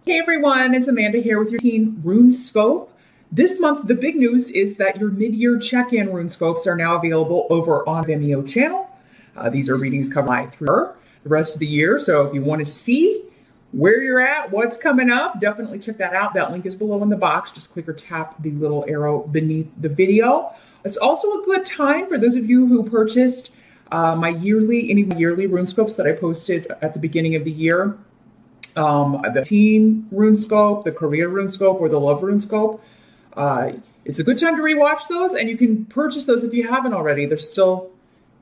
Hey everyone, it's Amanda here with your Teen Rune Scope. This month, the big news is that your mid-year check-in rune scopes are now available over on Vimeo channel. These are readings covered through the rest of the year. So if you want to see where you're at, what's coming up, definitely check that out. That link is below in the box. Just click or tap the little arrow beneath the video. It's also a good time for those of you who purchased my yearly rune scopes that I posted at the beginning of the year. The teen rune scope, the career rune scope, or the love rune scope. It's a good time to rewatch those, and you can purchase those if you haven't already. There's still,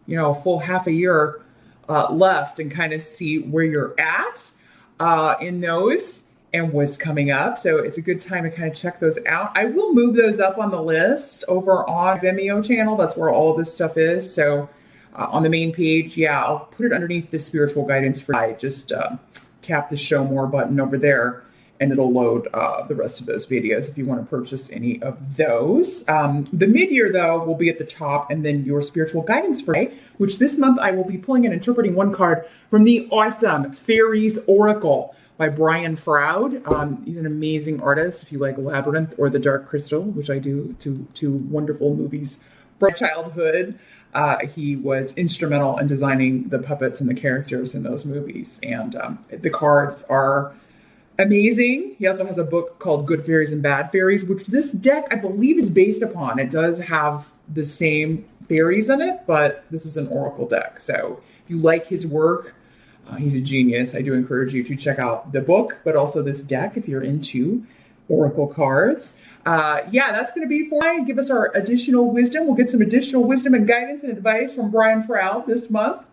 a full half a year left, and kind of see where you're at in those and what's coming up. So it's a good time to kind of check those out. I will move those up on the list over on Vimeo channel. That's where all this stuff is. So on the main page, I'll put it underneath the spiritual guidance for I just tap the show more button over there, and it'll load the rest of those videos if you want to purchase any of those. The mid-year, though, will be at the top, and then your spiritual guidance for May, which this month I will be pulling and interpreting one card from the awesome Fairies Oracle by Brian Froud. He's an amazing artist. If you like Labyrinth or The Dark Crystal, which I do, two wonderful movies from my childhood. He was instrumental in designing the puppets and the characters in those movies. And the cards are amazing. He also has a book called Good Fairies and Bad Fairies, which this deck, I believe, is based upon. It does have the same fairies in it, but this is an oracle deck. So if you like his work, he's a genius. I do encourage you to check out the book, but also this deck if you're into oracle cards. That's going to be for give us our additional wisdom. We'll get some additional wisdom and guidance and advice from Brian Froud this month.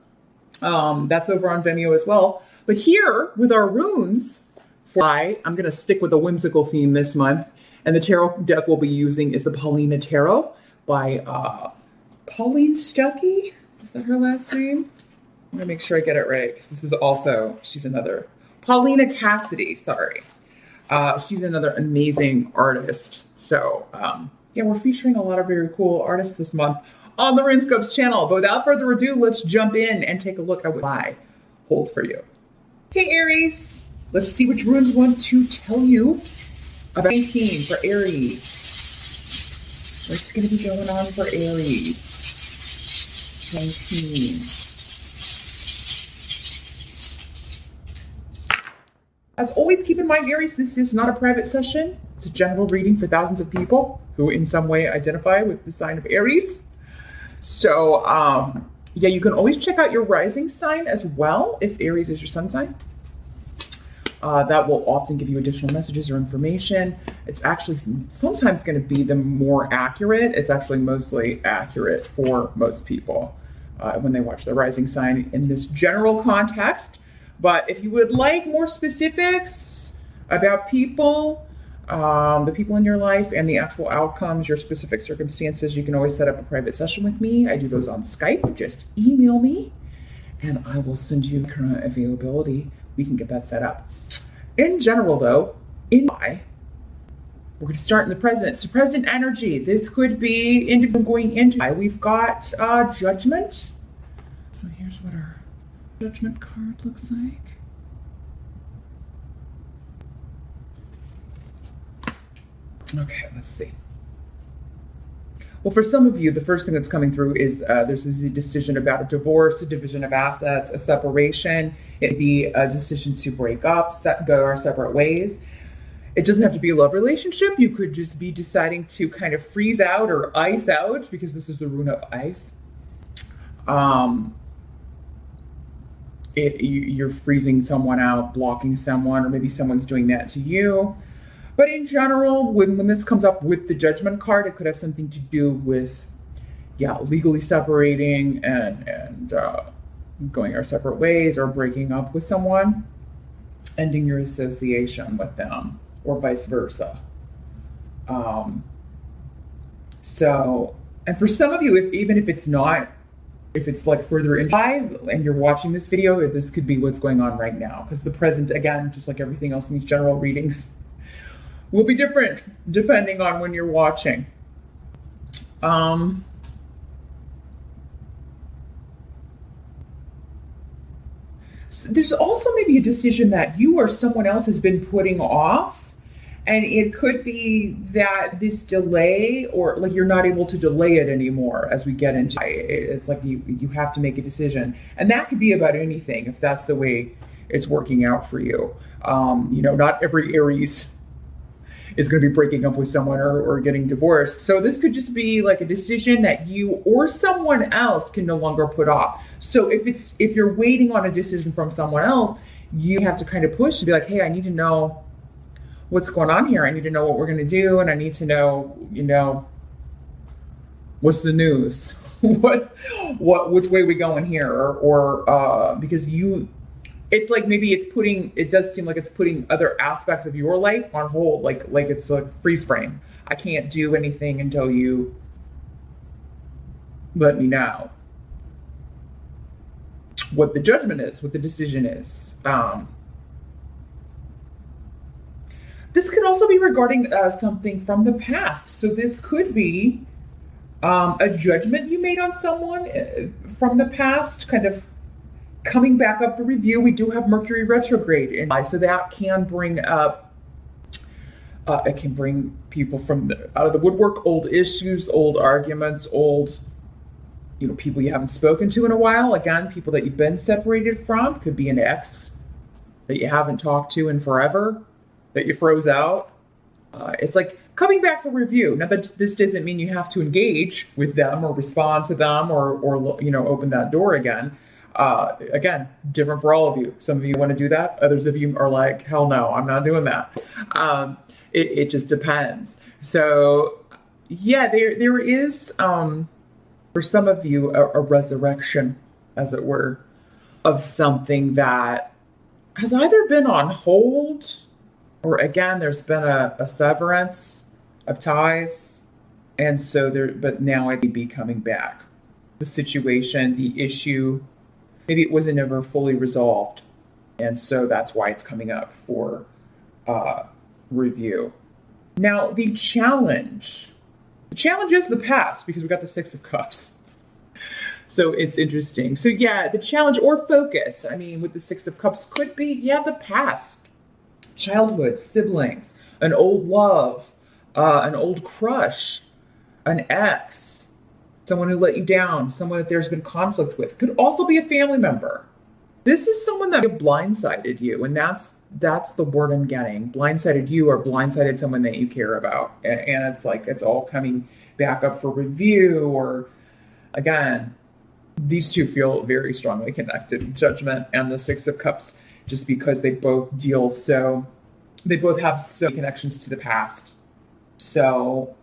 That's over on Vimeo as well. But here with our runes, I'm going to stick with a whimsical theme this month. And the tarot deck we'll be using is the Paulina Tarot by Pauline Stuckey. Is that her last name? I'm going to make sure I get it right, because this is also, she's another, Paulina Cassidy, sorry. She's another amazing artist. So, we're featuring a lot of very cool artists this month on the RuneScopes channel. But without further ado, let's jump in and take a look at what I hold for you. Hey, Aries. Let's see which runes want to tell you about 19 for Aries. What's going to be going on for Aries? 19. As always, keep in mind, Aries, this is not a private session. It's a general reading for thousands of people who in some way identify with the sign of Aries. So, you can always check out your rising sign as well if Aries is your sun sign. That will often give you additional messages or information. It's actually sometimes going to be the more accurate. It's actually mostly accurate for most people when they watch the rising sign in this general context. But if you would like more specifics about people, the people in your life and the actual outcomes, your specific circumstances, you can always set up a private session with me. I do those on Skype. Just email me and I will send you current availability. We can get that set up. In general, though, we're going to start in the present. So present energy. This could be going into. We've got Judgment. So here's what our Judgment card looks like. Okay, let's see. Well, for some of you, the first thing that's coming through is there's a decision about a divorce, a division of assets, a separation. It'd be a decision to break up, go our separate ways. It doesn't have to be a love relationship. You could just be deciding to kind of freeze out or ice out, because this is the rune of ice. You're freezing someone out, blocking someone, or maybe someone's doing that to you. But in general, when this comes up with the Judgment card, it could have something to do with, legally separating and going our separate ways, or breaking up with someone, ending your association with them, or vice versa. And for some of you, even if it's like further in and you're watching this video, this could be what's going on right now, because the present, again, just like everything else in these general readings, will be different depending on when you're watching. there's also maybe a decision that you or someone else has been putting off. And it could be that this delay, or like you're not able to delay it anymore as we get into it. It's like you have to make a decision. And that could be about anything if that's the way it's working out for you. Not every Aries is going to be breaking up with someone or getting divorced. So this could just be like a decision that you or someone else can no longer put off. So if you're waiting on a decision from someone else, you have to kind of push to be like, hey, I need to know what's going on here. I need to know what we're going to do. And I need to know, what's the news? Which way we going here? Or because it's like maybe it does seem like it's putting other aspects of your life on hold, like it's a freeze frame. I can't do anything until you let me know what the judgment is, what the decision is. This could also be regarding something from the past. So this could be a judgment you made on someone from the past, kind of coming back up for review. We do have Mercury retrograde in July, so that can bring up, it can bring people out of the woodwork, old issues, old arguments, old, people you haven't spoken to in a while. Again, people that you've been separated from. Could be an ex that you haven't talked to in forever, that you froze out. It's like coming back for review. Now, this doesn't mean you have to engage with them or respond to them or open that door again. Again, different for all of you. Some of you want to do that. Others of you are like, hell no, I'm not doing that. It just depends. So yeah, there is, for some of you, a resurrection, as it were, of something that has either been on hold, or again, there's been a severance of ties. And so but now it may be coming back. The situation, the issue, maybe it wasn't ever fully resolved. And so that's why it's coming up for review. Now, the challenge is the past, because we got the Six of Cups. So it's interesting. So yeah, the challenge or focus, with the Six of Cups could be, the past. Childhood, siblings, an old love, an old crush, an ex, someone who let you down, someone that there's been conflict with. Could also be a family member. This is someone that blindsided you, and that's the word I'm getting. Blindsided you or blindsided someone that you care about. And it's like it's all coming back up for review, or again, these two feel very strongly connected, Judgment and the Six of Cups, just because they both have so many connections to the past. So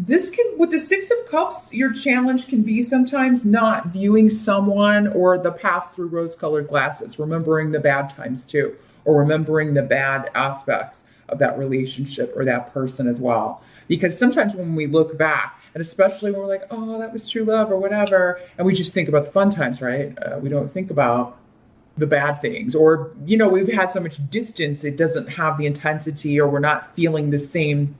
with the Six of Cups, your challenge can be sometimes not viewing someone or the past through rose-colored glasses, remembering the bad times too, or remembering the bad aspects of that relationship or that person as well. Because sometimes when we look back, and especially when we're like, oh, that was true love or whatever, and we just think about the fun times, right? We don't think about the bad things, or, we've had so much distance, it doesn't have the intensity, or we're not feeling the same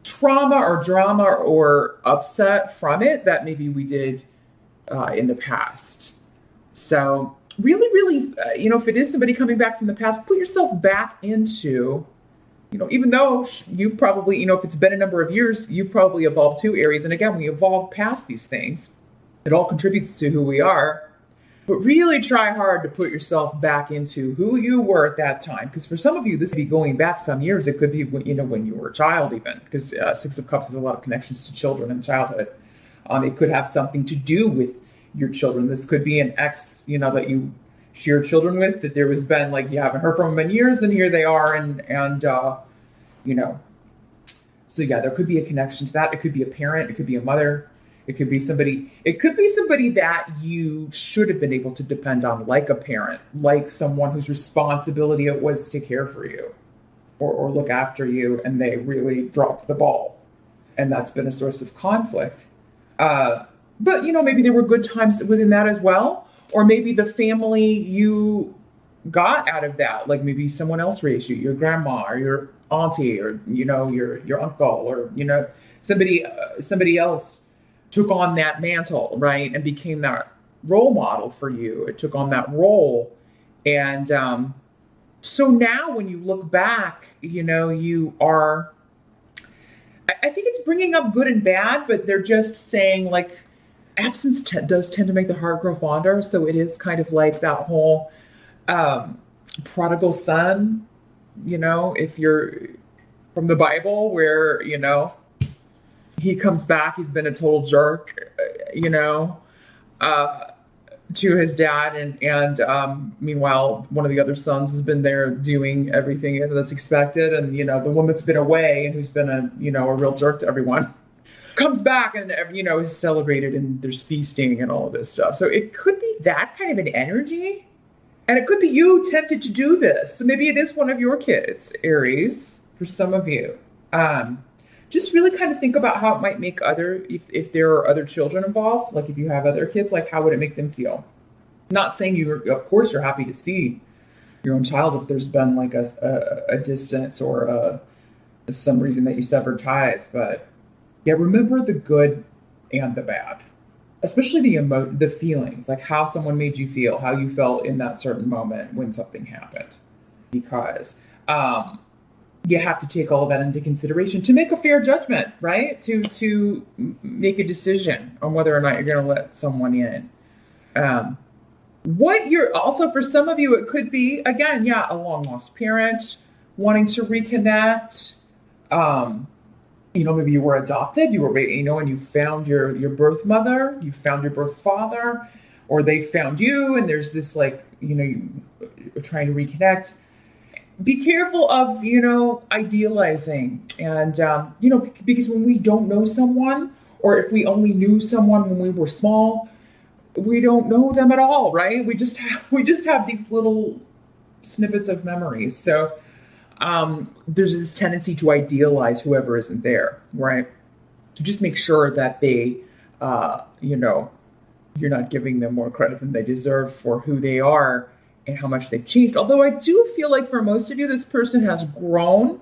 trauma or drama or upset from it that maybe we did in the past. So really, really, if it is somebody coming back from the past, put yourself back into, even though you've probably, if it's been a number of years, you've probably evolved too, Aries. And again, we evolve past these things. It all contributes to who we are. But really try hard to put yourself back into who you were at that time. Because for some of you, this could be going back some years. It could be, when you were a child even. Because Six of Cups has a lot of connections to children and childhood. It could have something to do with your children. This could be an ex, that you share children with, that there was been, like, you haven't heard from them in years, and here they are, and So yeah, there could be a connection to that. It could be a parent. It could be a mother. It could be somebody that you should have been able to depend on, like a parent, like someone whose responsibility it was to care for you or look after you, and they really dropped the ball. And that's been a source of conflict. But, maybe there were good times within that as well. Or maybe the family you got out of that, like maybe someone else raised you, your grandma or your auntie, or, your uncle, or, somebody else took on that mantle, right? And became that role model for you. It took on that role And so now when you look back, you are, I think it's bringing up good and bad, but they're just saying like absence does tend to make the heart grow fonder. So it is kind of like that whole prodigal son, if you're from the Bible where, he comes back, he's been a total jerk, uh, to his dad, and meanwhile one of the other sons has been there doing everything that's expected, and the one that's been away and who's been a real jerk to everyone comes back and is celebrated, and there's feasting and all of this stuff. So it could be that kind of an energy, and it could be you tempted to do this. So maybe it is one of your kids, Aries, for some of you. Just really kind of think about how it might make if there are other children involved, like if you have other kids, like how would it make them feel? Not saying of course you're happy to see your own child if there's been like a distance or some reason that you severed ties, but yeah, remember the good and the bad, especially the feelings, like how someone made you feel, how you felt in that certain moment when something happened, because you have to take all of that into consideration to make a fair judgment, right? To make a decision on whether or not you're going to let someone in. What you're also, for some of you, it could be, again, a long lost parent wanting to reconnect. Maybe you were adopted, and you found your birth mother, you found your birth father, or they found you, and there's this you trying to reconnect. Be careful of, idealizing, and, because when we don't know someone, or if we only knew someone when we were small, we don't know them at all, right? We just have these little snippets of memories. So there's this tendency to idealize whoever isn't there, right? So just make sure that they, you're not giving them more credit than they deserve for who they are and how much they've changed. Although I do feel like for most of you, this person has grown,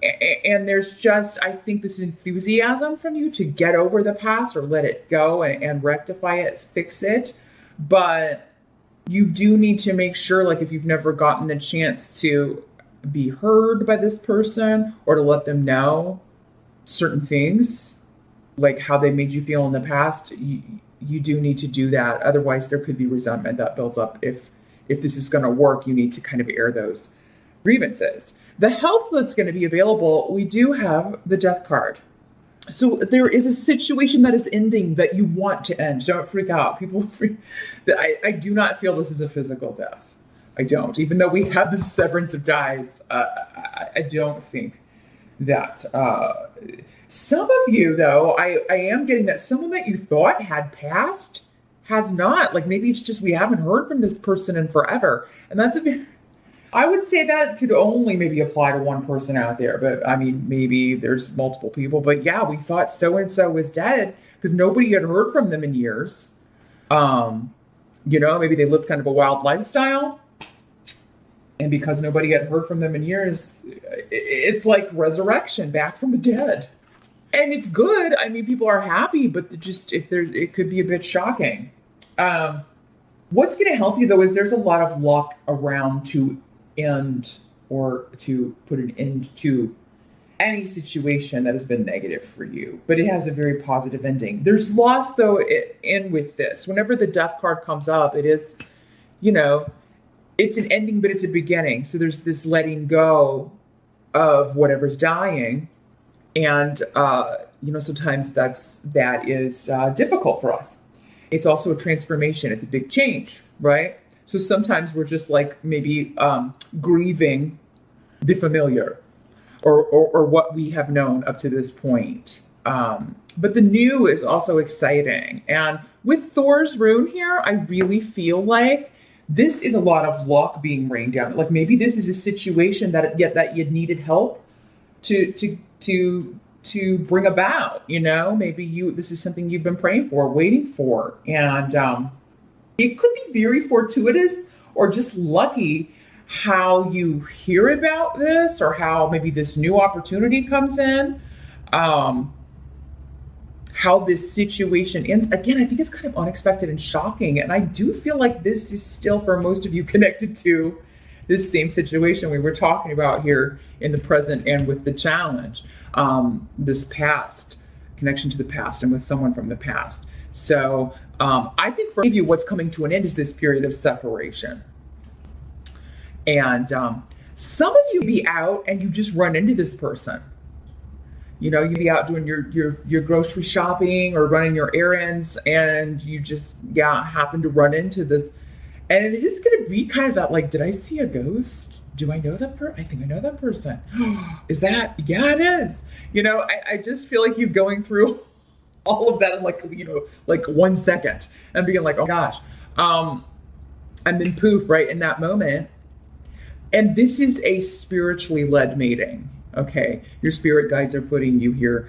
and there's just, I think, this enthusiasm from you to get over the past or let it go and rectify it, fix it. But you do need to make sure, like if you've never gotten the chance to be heard by this person or to let them know certain things, like how they made you feel in the past, you do need to do that. Otherwise, there could be resentment that builds up. If this is going to work, you need to kind of air those grievances. The help that's going to be available, we do have the Death card. So there is a situation that is ending that you want to end. Don't freak out. People freak. I do not feel this is a physical death. I don't. Even though we have the severance of ties, I don't think that. Some of you, though, I am getting that someone that you thought had passed has not. Like maybe it's just we haven't heard from this person in forever. And that's I would say that could only maybe apply to one person out there. But I mean, maybe there's multiple people. But yeah, we thought so-and-so was dead because nobody had heard from them in years. Maybe they lived kind of a wild lifestyle. And because nobody had heard from them in years, it's like resurrection, back from the dead. And it's good. I mean, people are happy, but it could be a bit shocking. What's going to help you, though, is there's a lot of luck around to end or to put an end to any situation that has been negative for you. But it has a very positive ending. There's loss, though, in with this. Whenever the Death card comes up, it is, it's an ending, but it's a beginning. So there's this letting go of whatever's dying. And, sometimes that is difficult for us. It's also a transformation. It's a big change, right? So sometimes we're just like maybe grieving the familiar or what we have known up to this point. But the new is also exciting. And with Thor's rune here, I really feel like this is a lot of luck being rained down. Like maybe this is a situation that you needed help to bring about, maybe this is something you've been praying for, waiting for. And it could be very fortuitous or just lucky how you hear about this or how maybe this new opportunity comes in. how this situation ends. Again, I think it's kind of unexpected and shocking. And I do feel like this is still, for most of you, connected to this same situation we were talking about here in the present and with the challenge, this past connection to the past and with someone from the past. So I think for you, what's coming to an end is this period of separation. And some of you be out and you just run into this person. You know, you'd be out doing your grocery shopping or running your errands, and you just, happen to run into this. And it is going to be kind of that, like, did I see a ghost? Do I know that person? I think I know that person. Is that? Yeah, it is. You know, I just feel like you going through all of that in like 1 second and being like, oh gosh. And then poof, right in that moment. And this is a spiritually led mating. Okay, your spirit guides are putting you here.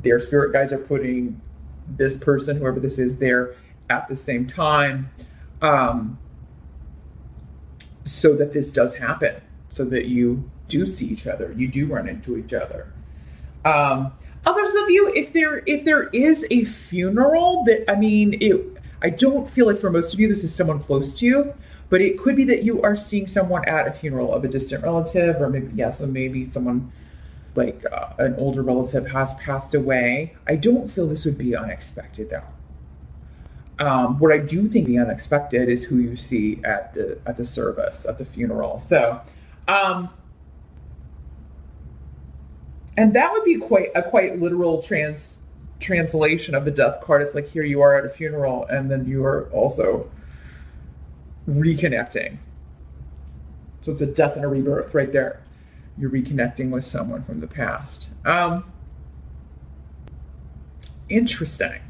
Their spirit guides are putting this person, whoever this is, there at the same time, so that this does happen, so that you do see each other, you do run into each other. Others of you, if there is a funeral, I don't feel like for most of you this is someone close to you. But it could be that you are seeing someone at a funeral of a distant relative, or maybe someone like an older relative has passed away. I don't feel this would be unexpected though. What I do think be unexpected is who you see at the service, at the funeral. So, and that would be quite literal translation of the death card. It's like, here you are at a funeral, and then you are also reconnecting. So it's a death and a rebirth right there. You're reconnecting with someone from the past. Interesting.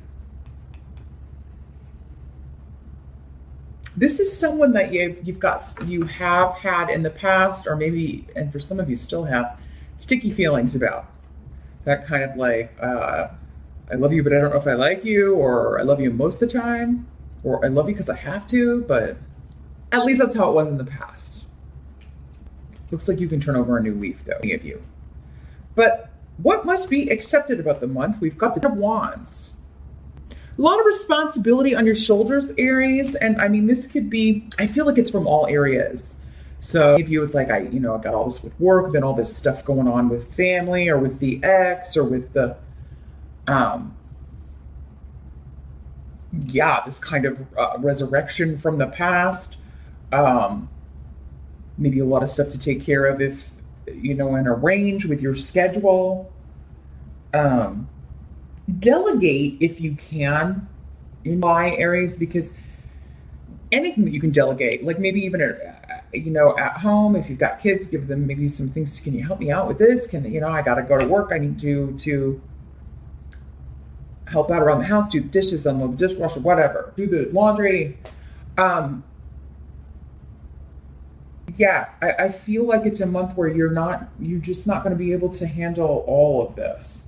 This is someone that you have had in the past, or maybe, and for some of you still have, sticky feelings about. That kind of like, I love you, but I don't know if I like you, or I love you most of the time, or I love you because I have to, but at least that's how it was in the past. Looks like you can turn over a new leaf, though, any of you. But what must be accepted about the month? We've got the Ten of Wands. A lot of responsibility on your shoulders, Aries. And I mean, this could be, I feel like it's from all areas. So if you, it's like, I got all this with work, then all this stuff going on with family, or with the ex, or with the, this kind of resurrection from the past. Maybe a lot of stuff to take care of if, and arrange with your schedule. Delegate if you can in my Aries, because anything that you can delegate, like maybe even, at home, if you've got kids, give them maybe some things. Can you help me out with this? I got to go to work. I need to help out around the house, do the dishes, unload the dishwasher, whatever, do the laundry. I feel like it's a month where you're just not going to be able to handle all of this.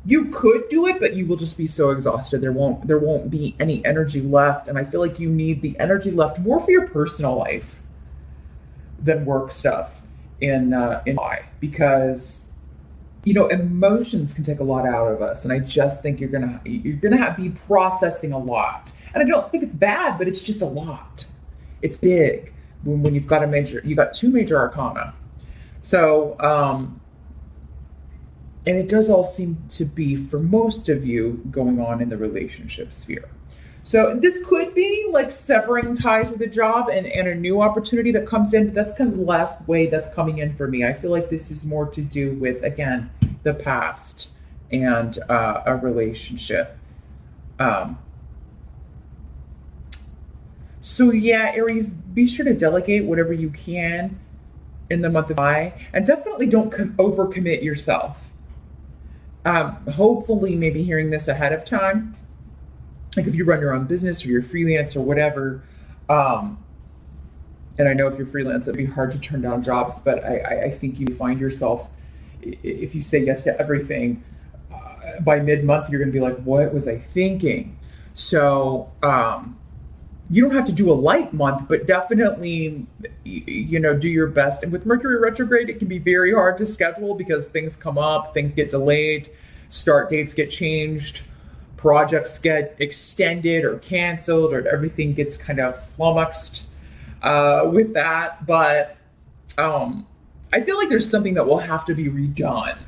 You could do it, but you will just be so exhausted. There won't be any energy left. And I feel like you need the energy left more for your personal life than work stuff in life, because emotions can take a lot out of us. And I just think you're gonna be processing a lot. And I don't think it's bad, but it's just a lot. It's big when you've got you got two major arcana. So, and it does all seem to be, for most of you, going on in the relationship sphere. So this could be like severing ties with a job and a new opportunity that comes in. That's kind of the last way that's coming in for me. I feel like this is more to do with, again, the past and a relationship. So yeah, Aries, be sure to delegate whatever you can in the month of July, and definitely don't overcommit yourself. Hopefully maybe hearing this ahead of time, like if you run your own business or you're freelance or whatever, and I know if you're freelance, it'd be hard to turn down jobs, but I think you find yourself, if you say yes to everything, by mid-month, you're going to be like, what was I thinking? So, you don't have to do a light month, but definitely, do your best. And with Mercury retrograde, it can be very hard to schedule because things come up, things get delayed. start dates get changed, projects get extended or canceled, or everything gets kind of flummoxed with that. But I feel like there's something that will have to be redone,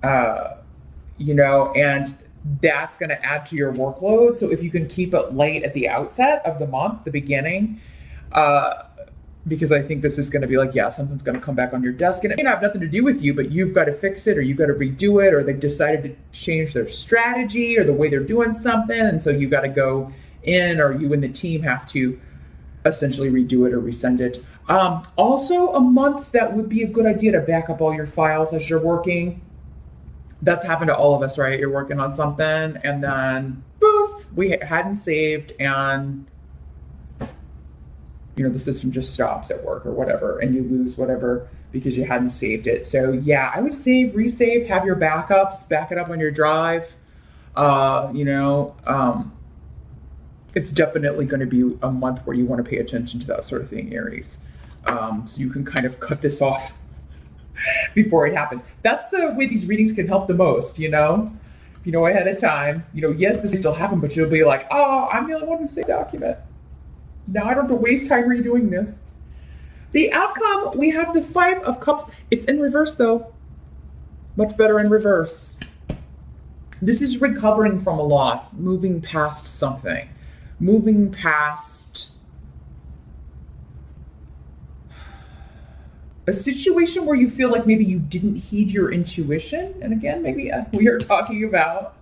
and that's going to add to your workload. So if you can keep it light at the outset of the month, the beginning, because I think this is going to be like, yeah, something's going to come back on your desk and it may not have nothing to do with you, but you've got to fix it, or you've got to redo it, or they've decided to change their strategy or the way they're doing something. And so you got to go in, or you and the team have to essentially redo it or resend it. Also a month that would be a good idea to back up all your files as you're working. That's happened to all of us, right? You're working on something and then poof, we hadn't saved, and the system just stops at work or whatever, and you lose whatever because you hadn't saved it. So yeah, I would save, resave, have your backups, back it up on your drive. It's definitely going to be a month where you want to pay attention to that sort of thing, Aries. So you can kind of cut this off before it happens. That's the way these readings can help the most, if you know ahead of time. Yes, this will still happen, but you'll be like, oh, I'm the only one who saved the document. Now I don't have to waste time redoing this. The outcome, we have the 5 of Cups. It's in reverse though. Much better in reverse. This is recovering from a loss, moving past something, moving past a situation where you feel like maybe you didn't heed your intuition. And again, maybe we are talking about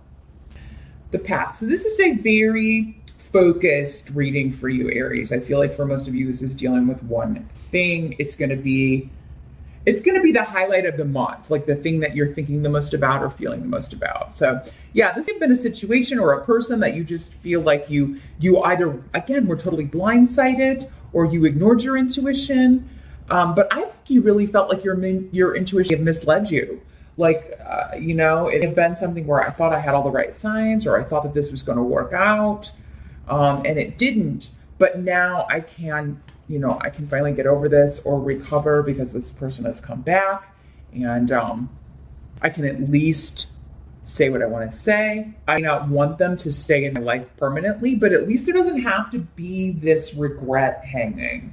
the past. So this is a very focused reading for you, Aries. I feel like for most of you, this is dealing with one thing. It's going to be the highlight of the month, like the thing that you're thinking the most about or feeling the most about. So yeah, this has been a situation or a person that you just feel like you either, again, were totally blindsided, or you ignored your intuition. But I think you really felt like your intuition misled you. Like, it had been something where I thought I had all the right signs, or I thought that this was going to work out. And it didn't, but now I can finally get over this or recover because this person has come back, and I can at least say what I want to say. I do not want them to stay in my life permanently, but at least there doesn't have to be this regret hanging.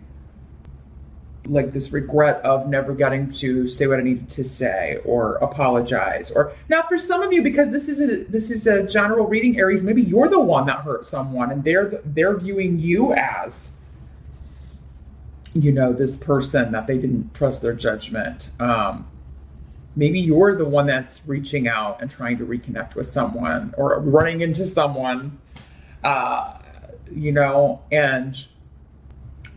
Like this regret of never getting to say what I needed to say or apologize. Or now for some of you, because this is a general reading, Aries, maybe you're the one that hurt someone and they're viewing you as, this person that they didn't trust their judgment. Maybe you're the one that's reaching out and trying to reconnect with someone, or running into someone, and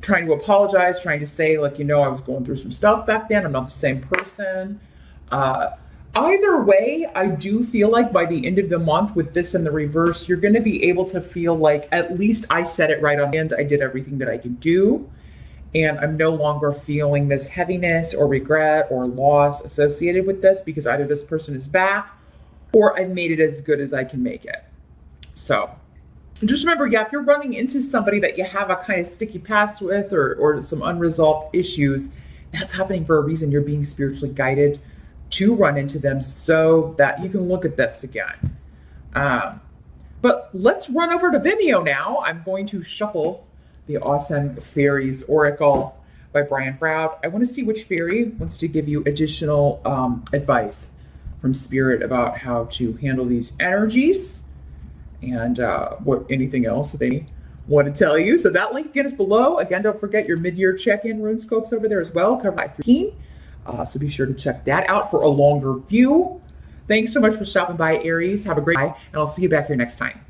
trying to apologize, trying to say, like, I was going through some stuff back then. I'm not the same person. Either way, I do feel like by the end of the month with this in the reverse, you're going to be able to feel like at least I said it right on the end. I did everything that I could do. And I'm no longer feeling this heaviness or regret or loss associated with this, because either this person is back or I've made it as good as I can make it. So just remember, if you're running into somebody that you have a kind of sticky past with, or some unresolved issues, that's happening for a reason. You're being spiritually guided to run into them so that you can look at this again. But let's run over to Vimeo now. I'm going to shuffle the Awesome Fairies Oracle by Brian Froud. I want to see which fairy wants to give you additional advice from Spirit about how to handle these energies, and anything else that they want to tell you. So that link again is below. Again, don't forget your mid-year check-in rune scopes over there as well, covered by 13. So be sure to check that out for a longer view. Thanks so much for stopping by, Aries. Have a great day, and I'll see you back here next time.